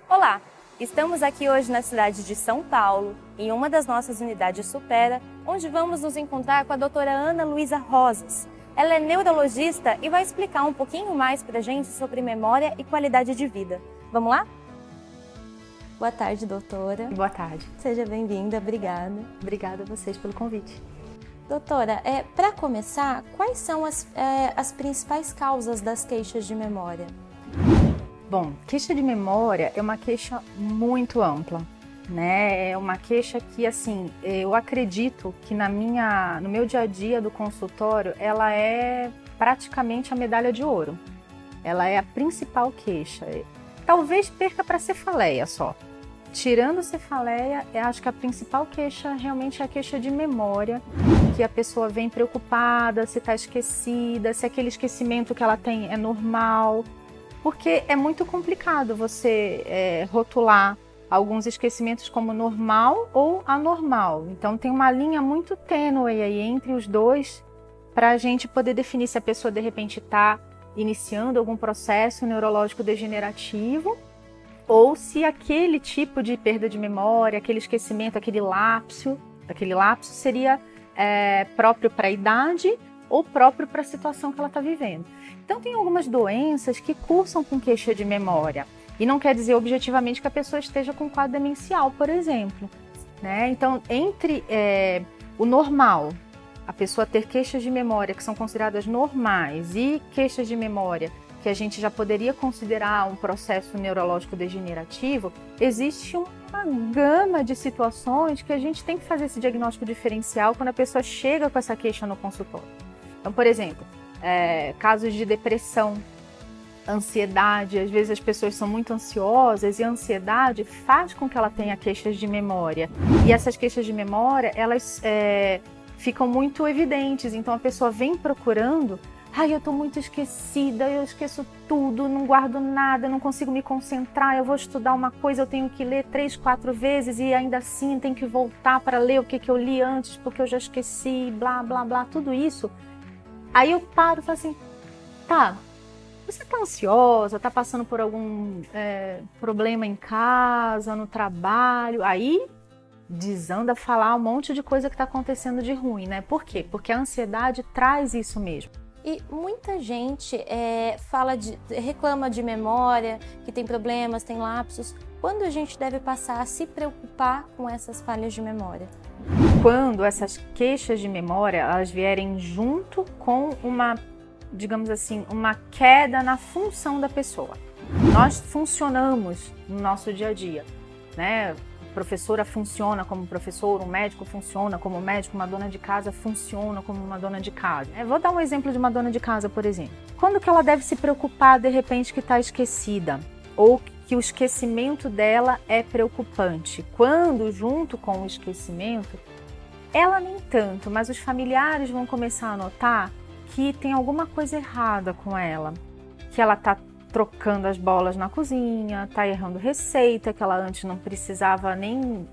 Olá! Estamos aqui hoje na cidade de São Paulo, em uma das nossas unidades Supera, onde vamos nos encontrar com a doutora Ana Luísa Rosas. Ela é neurologista e vai explicar um pouquinho mais para a gente sobre memória e qualidade de vida. Vamos lá? Boa tarde, doutora. Boa tarde. Seja bem-vinda, obrigada. Obrigada a vocês pelo convite. Doutora, para começar, quais são as principais causas das queixas de memória? Bom, queixa de memória é uma queixa muito ampla, né? É uma queixa que, assim, eu acredito que no meu dia a dia do consultório, ela é praticamente a medalha de ouro. Ela é a principal queixa. Talvez perca para cefaleia só. Tirando cefaleia, eu acho que a principal queixa realmente é a queixa de memória, que a pessoa vem preocupada, se está esquecida, se aquele esquecimento que ela tem é normal. Porque é muito complicado você rotular alguns esquecimentos como normal ou anormal. Então tem uma linha muito tênue aí entre os dois para a gente poder definir se a pessoa de repente está iniciando algum processo neurológico degenerativo ou se aquele tipo de perda de memória, aquele esquecimento, aquele lapso seria próprio para a idade ou próprio para a situação que ela está vivendo. Então tem algumas doenças que cursam com queixa de memória e não quer dizer objetivamente que a pessoa esteja com quadro demencial, por exemplo, né? Então entre o normal, a pessoa ter queixas de memória que são consideradas normais e queixas de memória que a gente já poderia considerar um processo neurológico degenerativo, existe uma gama de situações que a gente tem que fazer esse diagnóstico diferencial quando a pessoa chega com essa queixa no consultório. Então, por exemplo, casos de depressão, ansiedade, às vezes as pessoas são muito ansiosas e a ansiedade faz com que ela tenha queixas de memória. E essas queixas de memória, elas ficam muito evidentes, então a pessoa vem procurando, eu estou muito esquecida, eu esqueço tudo, não guardo nada, não consigo me concentrar, eu vou estudar uma coisa, eu tenho que ler 3, 4 vezes e ainda assim tenho que voltar para ler o que eu li antes porque eu já esqueci, blá, blá, blá, tudo isso. Aí eu paro e falo assim, você está ansiosa, está passando por algum problema em casa, no trabalho, aí desanda a falar um monte de coisa que está acontecendo de ruim, né? Por quê? Porque a ansiedade traz isso mesmo. E muita gente reclama de memória, que tem problemas, tem lapsos. Quando a gente deve passar a se preocupar com essas falhas de memória? Quando essas queixas de memória elas vierem junto com digamos assim, uma queda na função da pessoa. Nós funcionamos no nosso dia a dia, né? A professora funciona como professor, um médico funciona como médico, uma dona de casa funciona como uma dona de casa. Vou dar um exemplo de uma dona de casa, por exemplo. Quando que ela deve se preocupar, de repente, que está esquecida? Ou que o esquecimento dela é preocupante? Quando, junto com o esquecimento, ela nem tanto, mas os familiares vão começar a notar que tem alguma coisa errada com ela, que ela está trocando as bolas na cozinha, está errando receita, que ela antes não precisava nem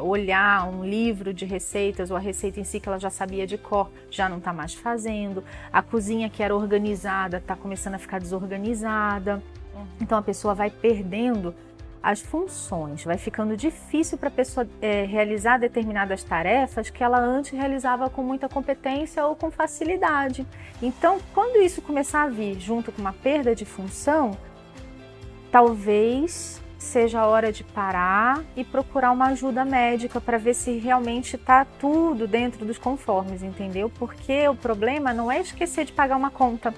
olhar um livro de receitas ou a receita em si que ela já sabia de cor, já não está mais fazendo, a cozinha que era organizada está começando a ficar desorganizada, então a pessoa vai perdendo as funções, vai ficando difícil para a pessoa realizar determinadas tarefas que ela antes realizava com muita competência ou com facilidade. Então, quando isso começar a vir junto com uma perda de função, talvez seja a hora de parar e procurar uma ajuda médica para ver se realmente está tudo dentro dos conformes, entendeu? Porque o problema não é esquecer de pagar uma conta,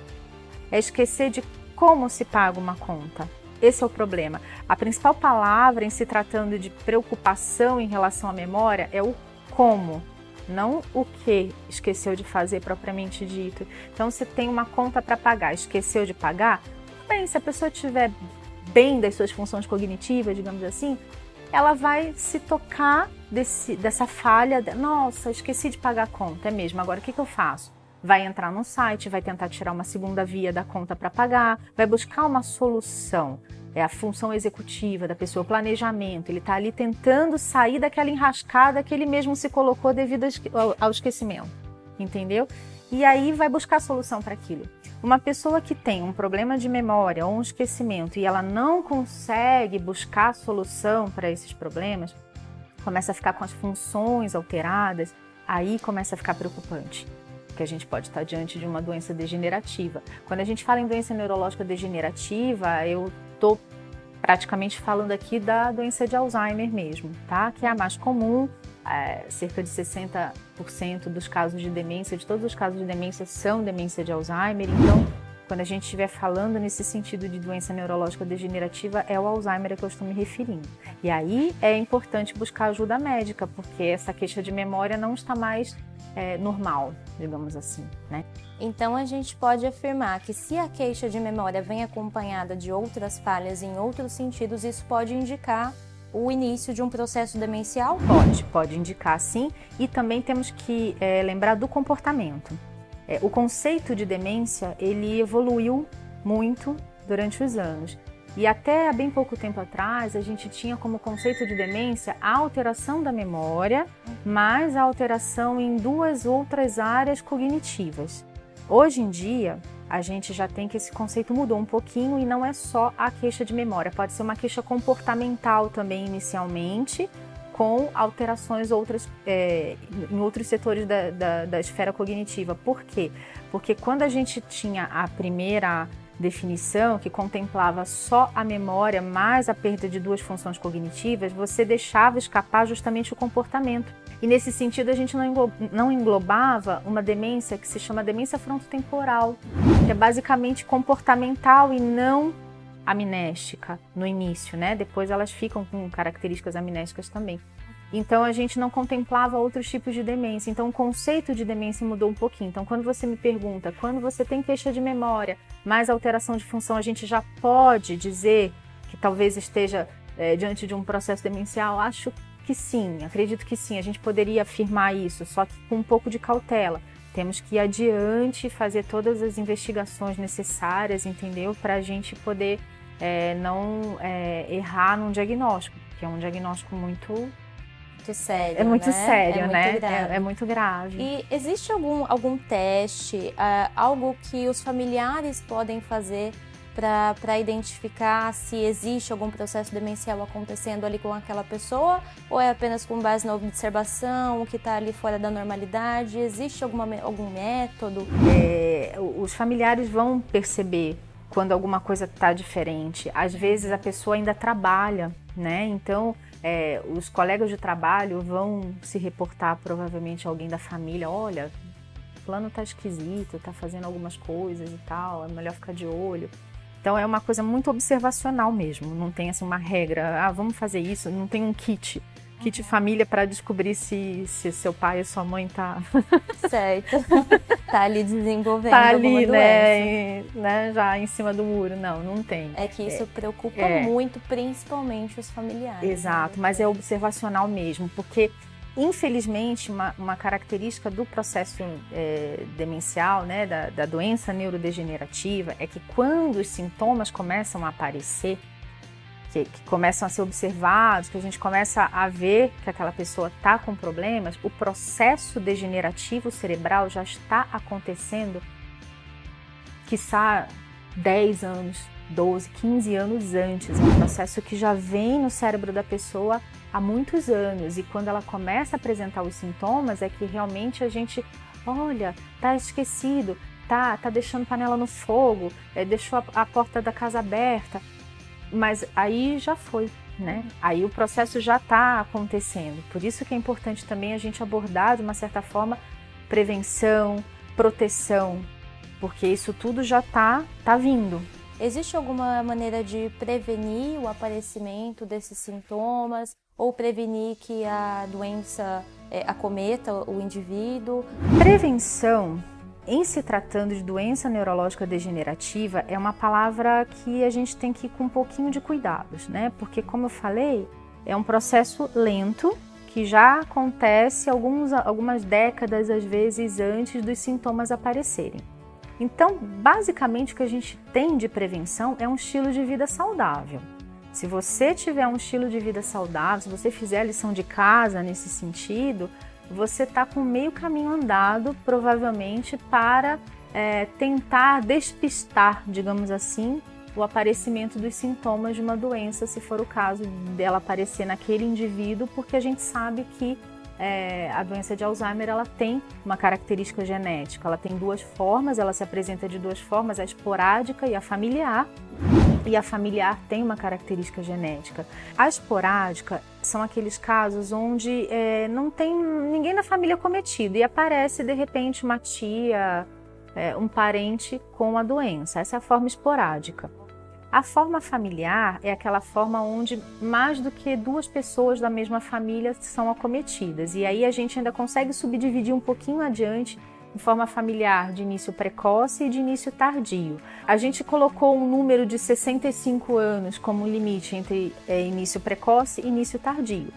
é esquecer de como se paga uma conta. Esse é o problema. A principal palavra em se tratando de preocupação em relação à memória é o como, não o que esqueceu de fazer propriamente dito. Então, se tem uma conta para pagar, esqueceu de pagar, tudo bem, se a pessoa estiver bem das suas funções cognitivas, digamos assim, ela vai se tocar dessa falha, nossa, esqueci de pagar a conta, é mesmo, agora o que eu faço? Vai entrar no site, vai tentar tirar uma segunda via da conta para pagar, vai buscar uma solução. É a função executiva da pessoa, o planejamento. Ele está ali tentando sair daquela enrascada que ele mesmo se colocou devido ao esquecimento, entendeu? e aí vai buscar solução para aquilo. Uma pessoa que tem um problema de memória ou um esquecimento e ela não consegue buscar solução para esses problemas, começa a ficar com as funções alteradas, aí começa a ficar preocupante, porque a gente pode estar diante de uma doença degenerativa. Quando a gente fala em doença neurológica degenerativa, eu estou praticamente falando aqui da doença de Alzheimer mesmo, tá? Que é a mais comum, cerca de 60% dos casos de demência, de todos os casos de demência são demência de Alzheimer. Então, quando a gente estiver falando nesse sentido de doença neurológica degenerativa, é o Alzheimer a que eu estou me referindo. E aí é importante buscar ajuda médica, porque essa queixa de memória não está mais normal, digamos assim, né? Então a gente pode afirmar que se a queixa de memória vem acompanhada de outras falhas em outros sentidos, isso pode indicar o início de um processo demencial? Pode indicar sim, e também temos que lembrar do comportamento. O conceito de demência, ele evoluiu muito durante os anos. E até há bem pouco tempo atrás, a gente tinha como conceito de demência a alteração da memória, mais a alteração em 2 outras áreas cognitivas. Hoje em dia, a gente já tem que esse conceito mudou um pouquinho e não é só a queixa de memória, pode ser uma queixa comportamental também inicialmente, com alterações outras, em outros setores da esfera cognitiva. Por quê? Porque quando a gente tinha a primeira definição, que contemplava só a memória mais a perda de 2 funções cognitivas, você deixava escapar justamente o comportamento. E nesse sentido a gente não englobava uma demência que se chama demência frontotemporal, que é basicamente comportamental e não amnéstica no início, né? Depois elas ficam com características amnésticas também. Então a gente não contemplava outros tipos de demência. Então o conceito de demência mudou um pouquinho. Então quando você me pergunta, quando você tem queixa de memória, mais alteração de função, a gente já pode dizer que talvez esteja diante de um processo demencial? Acho que sim, acredito que sim. A gente poderia afirmar isso, só que com um pouco de cautela. Temos que ir adiante, fazer todas as investigações necessárias, entendeu? Para a gente poder não errar num diagnóstico, que é um diagnóstico muito sério, é muito né? sério, né? Grave. É muito grave. E existe algum teste, algo que os familiares podem fazer para identificar se existe algum processo demencial acontecendo ali com aquela pessoa, ou é apenas com base na observação, o que está ali fora da normalidade? Existe algum método? Os familiares vão perceber quando alguma coisa está diferente. Às vezes a pessoa ainda trabalha, né? Então os colegas de trabalho vão se reportar provavelmente a alguém da família: olha, fulano tá esquisito, tá fazendo algumas coisas e tal, é melhor ficar de olho. Então é uma coisa muito observacional mesmo, não tem assim uma regra, vamos fazer isso, não tem um kit família para descobrir se seu pai e sua mãe tá certo, tá ali desenvolvendo tá alguma ali, doença. né, já em cima do muro, não tem. É que isso preocupa muito, principalmente os familiares. Exato, né? mas é observacional mesmo, porque infelizmente uma característica do processo demencial, né, da doença neurodegenerativa, é que quando os sintomas começam a aparecer, que começam a ser observados, que a gente começa a ver que aquela pessoa está com problemas, o processo degenerativo cerebral já está acontecendo, quiçá 10 anos, 12, 15 anos antes. É um processo que já vem no cérebro da pessoa há muitos anos, e quando ela começa a apresentar os sintomas é que realmente a gente, olha, tá esquecido, tá deixando panela no fogo, deixou a porta da casa aberta. Mas aí já foi, né? Aí o processo já está acontecendo. Por isso que é importante também a gente abordar, de uma certa forma, prevenção, proteção, porque isso tudo já tá vindo. Existe alguma maneira de prevenir o aparecimento desses sintomas ou prevenir que a doença acometa o indivíduo? Prevenção, em se tratando de doença neurológica degenerativa, é uma palavra que a gente tem que ir com um pouquinho de cuidados, né? Porque, como eu falei, é um processo lento que já acontece algumas décadas, às vezes, antes dos sintomas aparecerem. Então, basicamente, o que a gente tem de prevenção é um estilo de vida saudável. Se você tiver um estilo de vida saudável, se você fizer a lição de casa nesse sentido, você está com meio caminho andado, provavelmente, para tentar despistar, digamos assim, o aparecimento dos sintomas de uma doença, se for o caso dela aparecer naquele indivíduo, porque a gente sabe que a doença de Alzheimer ela tem uma característica genética, ela tem duas formas, ela se apresenta de duas formas, a esporádica e a familiar. E a familiar tem uma característica genética. A esporádica são aqueles casos onde não tem ninguém na família cometido e aparece de repente uma tia, um parente com a doença. Essa é a forma esporádica. A forma familiar é aquela forma onde mais do que duas pessoas da mesma família são acometidas. E aí a gente ainda consegue subdividir um pouquinho adiante em forma familiar de início precoce e de início tardio. A gente colocou um número de 65 anos como limite entre início precoce e início tardio.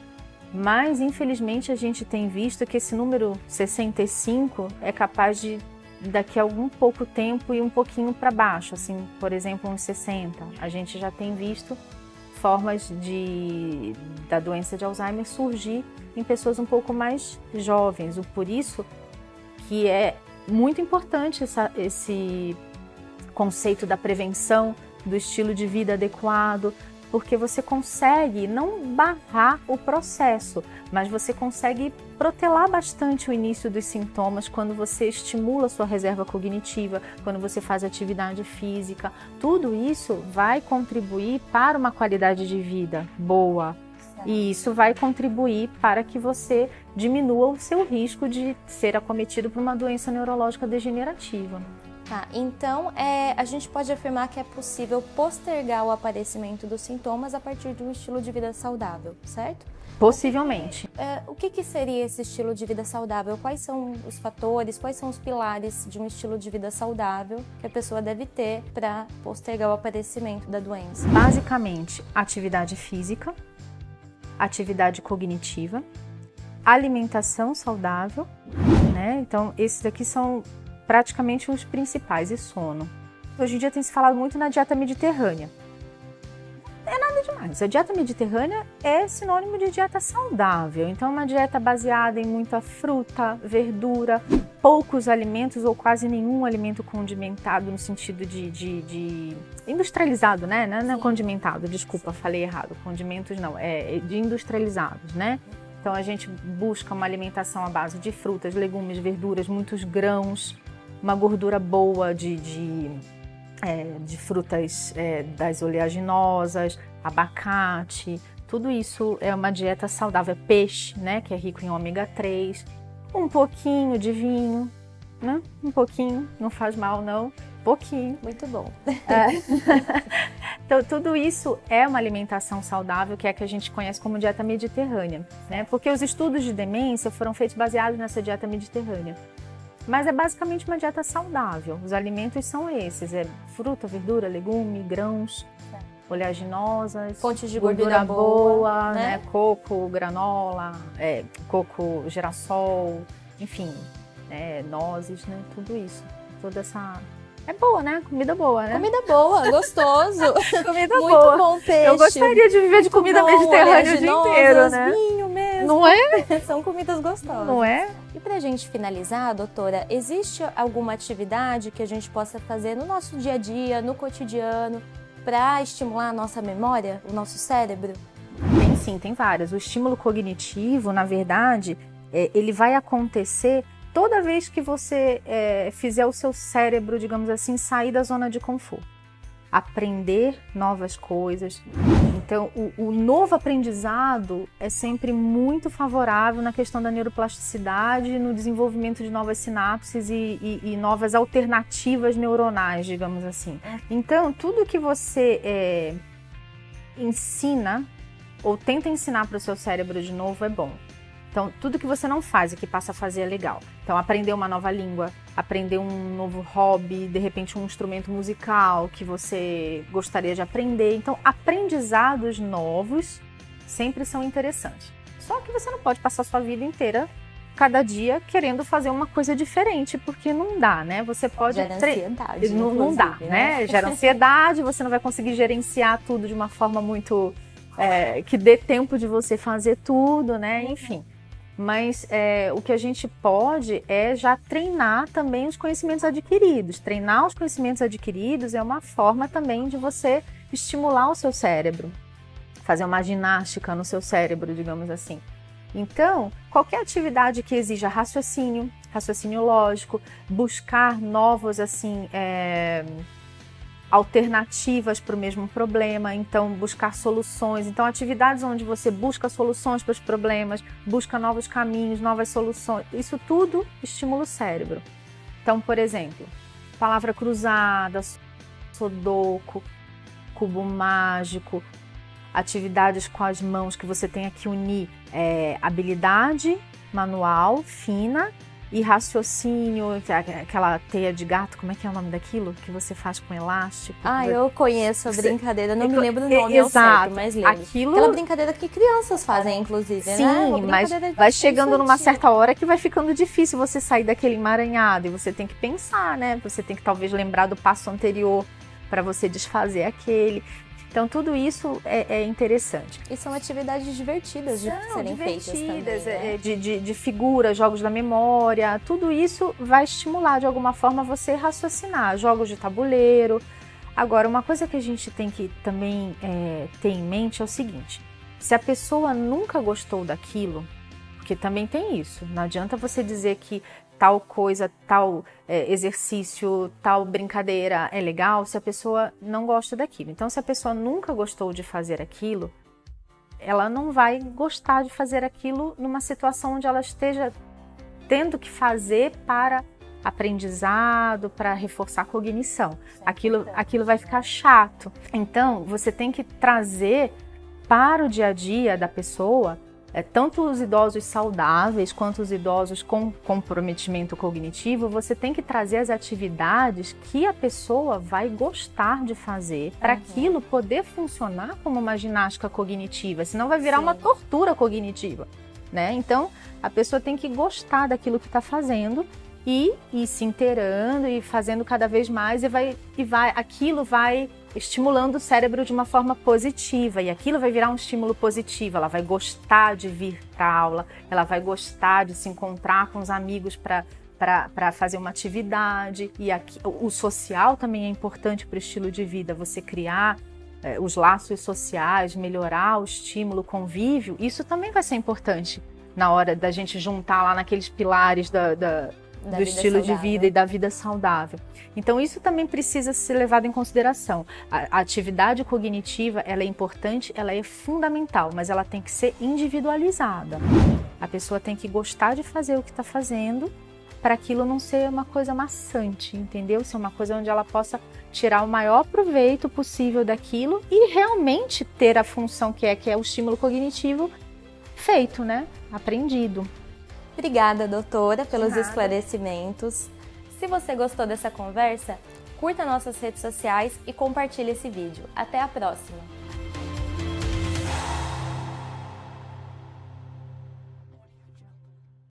Mas, infelizmente, a gente tem visto que esse número 65 é capaz de, daqui a algum pouco tempo, ir um pouquinho para baixo, assim, por exemplo, uns 60. A gente já tem visto formas da doença de Alzheimer surgir em pessoas um pouco mais jovens. Por isso que é muito importante esse conceito da prevenção, do estilo de vida adequado, porque você consegue não barrar o processo, mas você consegue protelar bastante o início dos sintomas quando você estimula a sua reserva cognitiva, quando você faz atividade física. Tudo isso vai contribuir para uma qualidade de vida boa. E isso vai contribuir para que você diminua o seu risco de ser acometido por uma doença neurológica degenerativa. Tá, então a gente pode afirmar que é possível postergar o aparecimento dos sintomas a partir de um estilo de vida saudável, certo? Possivelmente. O que seria esse estilo de vida saudável? Quais são os fatores, quais são os pilares de um estilo de vida saudável que a pessoa deve ter para postergar o aparecimento da doença? Basicamente, atividade física, atividade cognitiva, alimentação saudável, né? Então, esses aqui são praticamente os principais, e sono. Hoje em dia tem se falado muito na dieta mediterrânea. É nada demais. A dieta mediterrânea é sinônimo de dieta saudável. Então, é uma dieta baseada em muita fruta, verdura, poucos alimentos ou quase nenhum alimento condimentado no sentido de industrializado, né? Não é condimentado, desculpa, falei errado. Condimentos não, é de industrializados, né? Então, a gente busca uma alimentação à base de frutas, legumes, verduras, muitos grãos, uma gordura boa de frutas das oleaginosas, abacate, tudo isso é uma dieta saudável. Peixe, né, que é rico em ômega 3, um pouquinho de vinho, né, um pouquinho, não faz mal não, pouquinho. Muito bom. Então, tudo isso é uma alimentação saudável, que é a que a gente conhece como dieta mediterrânea, né, porque os estudos de demência foram feitos baseados nessa dieta mediterrânea. Mas é basicamente uma dieta saudável. Os alimentos são esses, fruta, verdura, legume, grãos, oleaginosas, fontes de gordura boa, né? Coco, granola, coco, girassol, enfim, nozes, né? Tudo isso. Toda essa... É boa, né? Comida boa, né? Comida boa, gostoso. Comida muito boa. Bom peixe. Eu gostaria de viver de comida mediterrânea o dia inteiro, né? Vinho mesmo. Não é? São comidas gostosas. Não é? E pra gente finalizar, doutora, existe alguma atividade que a gente possa fazer no nosso dia a dia, no cotidiano, para estimular a nossa memória, o nosso cérebro? Tem sim, tem várias. O estímulo cognitivo, na verdade, ele vai acontecer toda vez que você fizer o seu cérebro, digamos assim, sair da zona de conforto. Aprender novas coisas. Então, o novo aprendizado é sempre muito favorável na questão da neuroplasticidade, no desenvolvimento de novas sinapses e novas alternativas neuronais, digamos assim. Então, tudo que você ensina ou tenta ensinar para o seu cérebro de novo é bom. Então, tudo que você não faz e que passa a fazer é legal. Então, aprender uma nova língua, aprender um novo hobby, de repente um instrumento musical que você gostaria de aprender. Então, aprendizados novos sempre são interessantes. Só que você não pode passar sua vida inteira, cada dia, querendo fazer uma coisa diferente, porque não dá, né? Você pode... Gera ansiedade, não dá, né? Gera ansiedade, você não vai conseguir gerenciar tudo de uma forma muito... que dê tempo de você fazer tudo, né? Enfim. Mas o que a gente pode é já treinar também os conhecimentos adquiridos. Treinar os conhecimentos adquiridos é uma forma também de você estimular o seu cérebro, fazer uma ginástica no seu cérebro, digamos assim. Então, qualquer atividade que exija raciocínio lógico, buscar novos, assim, alternativas para o mesmo problema, então buscar soluções. Então, atividades onde você busca soluções para os problemas, busca novos caminhos, novas soluções, isso tudo estimula o cérebro. Então, por exemplo, palavra cruzada, sudoku, cubo mágico, atividades com as mãos que você tenha que unir habilidade manual, fina, e raciocínio, aquela teia de gato, como é que é o nome daquilo? Que você faz com elástico. Eu conheço a brincadeira, não me lembro do nome ao certo, mas lembro. Aquela brincadeira que crianças fazem, inclusive, sim, né? Mas vai chegando numa certa hora que vai ficando difícil você sair daquele emaranhado, e você tem que pensar, né? Você tem que talvez lembrar do passo anterior para você desfazer aquele. Então, tudo isso é interessante. E são atividades divertidas de serem feitas também, né? de figuras, jogos da memória, tudo isso vai estimular de alguma forma você raciocinar. Jogos de tabuleiro. Agora, uma coisa que a gente tem que também ter em mente é o seguinte: se a pessoa nunca gostou daquilo, porque também tem isso, não adianta você dizer que tal coisa, tal exercício, tal brincadeira é legal se a pessoa não gosta daquilo. Então, se a pessoa nunca gostou de fazer aquilo, ela não vai gostar de fazer aquilo numa situação onde ela esteja tendo que fazer para aprendizado, para reforçar a cognição. Aquilo vai ficar chato. Então, você tem que trazer para o dia a dia da pessoa tanto os idosos saudáveis quanto os idosos com comprometimento cognitivo, você tem que trazer as atividades que a pessoa vai gostar de fazer para aquilo poder funcionar como uma ginástica cognitiva, senão vai virar uma tortura cognitiva, né? Então, a pessoa tem que gostar daquilo que está fazendo e se inteirando e fazendo cada vez mais aquilo vai estimulando o cérebro de uma forma positiva, e aquilo vai virar um estímulo positivo. Ela vai gostar de vir para a aula, ela vai gostar de se encontrar com os amigos para fazer uma atividade. E o social também é importante para o estilo de vida, você criar os laços sociais, melhorar o estímulo, o convívio, isso também vai ser importante na hora da gente juntar lá naqueles pilares do estilo de vida e da vida saudável. Então, isso também precisa ser levado em consideração. A atividade cognitiva, ela é importante, ela é fundamental, mas ela tem que ser individualizada. A pessoa tem que gostar de fazer o que está fazendo para aquilo não ser uma coisa maçante, entendeu? Ser uma coisa onde ela possa tirar o maior proveito possível daquilo e realmente ter a função que é o estímulo cognitivo feito, né? Aprendido. Obrigada, doutora, pelos esclarecimentos. Se você gostou dessa conversa, curta nossas redes sociais e compartilhe esse vídeo. Até a próxima!